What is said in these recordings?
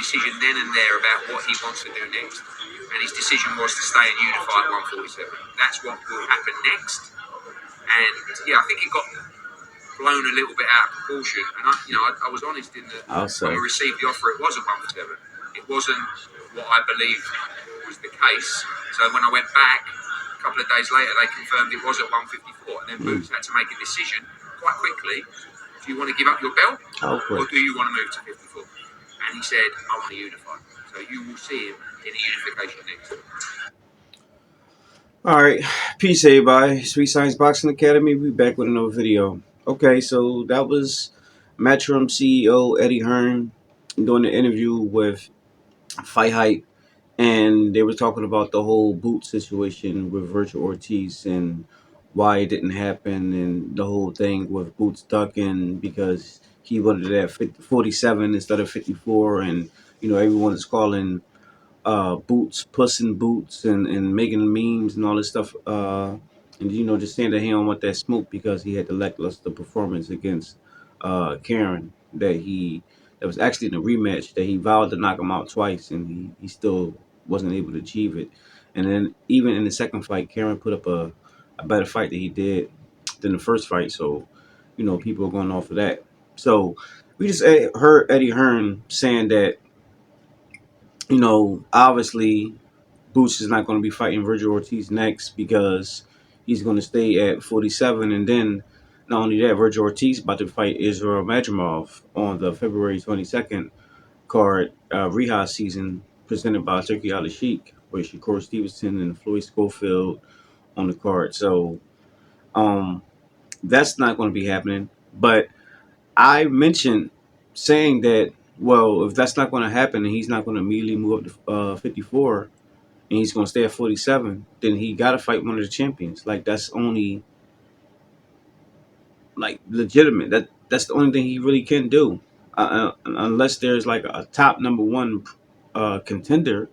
decision then and there about what he wants to do next. And his decision was to stay and unify at 147. That's what will happen next. And yeah, I think it got blown a little bit out of proportion. And I was honest in that when we received the offer, it was at 147. It wasn't what I believed was the case. So when I went back a couple of days later, they confirmed it was at 154. And then Boots had to make a decision quite quickly. Do you want to give up your belt, or do you want to move to 54? And he said, I want to unify. So you will see him in the unification next. All right. Peace, everybody. Sweet Science Boxing Academy. We back with another video. Okay, so that was Matchroom CEO Eddie Hearn doing an interview with Fight Hype, and they were talking about the whole boot situation with Virgil Ortiz and why it didn't happen, and the whole thing with Boots ducking because he wanted it at 47 instead of 54, and everyone is calling Boots Puss in Boots and making memes and all this stuff, and just saying that he don't want that smoke because he had the lackluster performance against Karen that was actually in a rematch that he vowed to knock him out twice, and he still wasn't able to achieve it. And then even in the second fight, Karen put up a better fight that he did than the first fight. So, people are going off of that. So we just heard Eddie Hearn saying that, obviously Boots is not going to be fighting Virgil Ortiz next because he's going to stay at 47. And then not only that, Virgil Ortiz about to fight Israel Madrimov on the February 22nd card, Rehab season, presented by Turkey Ali Sheik, with Shakur Stevenson and Floyd Schofield on the card. So that's not going to be happening. But I mentioned saying that, well, if that's not going to happen and he's not going to immediately move up to 54 and he's going to stay at 47, then he got to fight one of the champions. Like, that's only, like, legitimate. That's the only thing he really can do. Unless there's, like, a top number one contender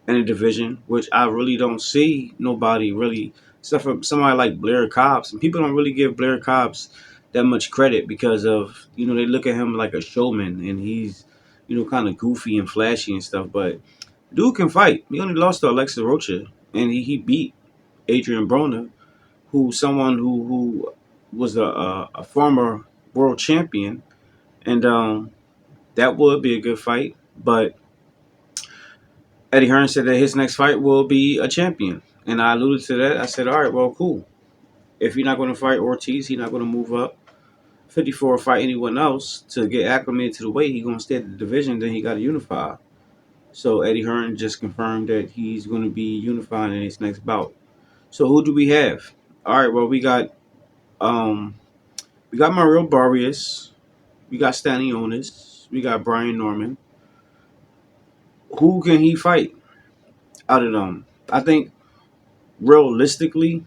in the division, which I really don't see nobody really, except for somebody like Blair Cobbs. And people don't really give Blair Cobbs that much credit because of, they look at him like a showman and he's, kind of goofy and flashy and stuff. But dude can fight. He only lost to Alexa Rocha, and he beat Adrian Broner, someone who was a former world champion. And that would be a good fight. But Eddie Hearn said that his next fight will be a champion. And I alluded to that. I said, all right, well, cool. If you're not going to fight Ortiz, he's not going to move up 54 or fight anyone else to get acclimated to the weight. He's going to stay at the division, then he got to unify. So Eddie Hearn just confirmed that he's going to be unifying in his next bout. So who do we have? All right, well, we got Mario Barrios, we got Stanionis, we got Brian Norman. Who can he fight out of them? I think realistically,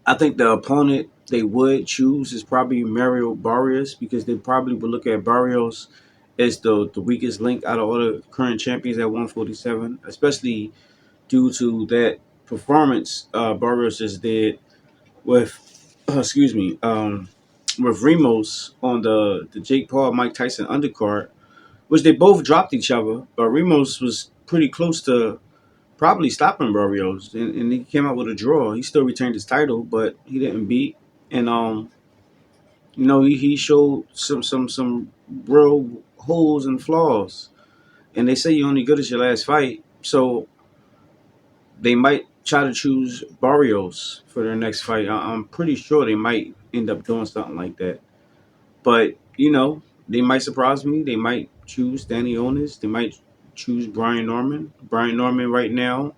I think the opponent they would choose is probably Mario Barrios, because they probably would look at Barrios as the weakest link out of all the current champions at 147, especially due to that performance Barrios just did with, with Ramos on the Jake Paul Mike Tyson undercard, which they both dropped each other, but Ramos was pretty close to probably stopping Barrios, and he came out with a draw. He still retained his title, but he didn't beat. And he showed some real holes and flaws. And they say you're only good as your last fight, so they might try to choose Barrios for their next fight. I'm pretty sure they might end up doing something like that. But they might surprise me. They might choose Stanionis. They might choose Brian Norman. Brian Norman right now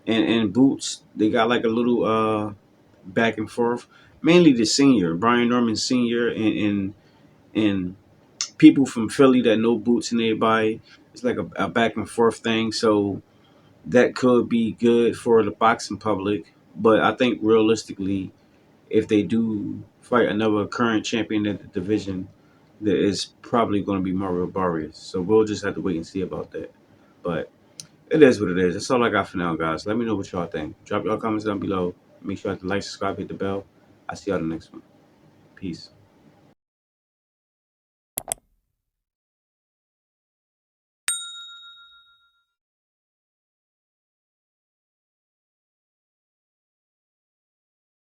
and Boots, they got like a little back and forth. Mainly the senior, Brian Norman Sr. and people from Philly that know Boots and everybody. It's like a back and forth thing. So that could be good for the boxing public. But I think realistically, if they do fight another current champion at the division, there is probably going to be Mario Barrios. So we'll just have to wait and see about that. But it is what it is. That's all I got for now, guys. Let me know what y'all think. Drop your comments down below. Make sure to like, subscribe, hit the bell. I'll see y'all in the next one. Peace.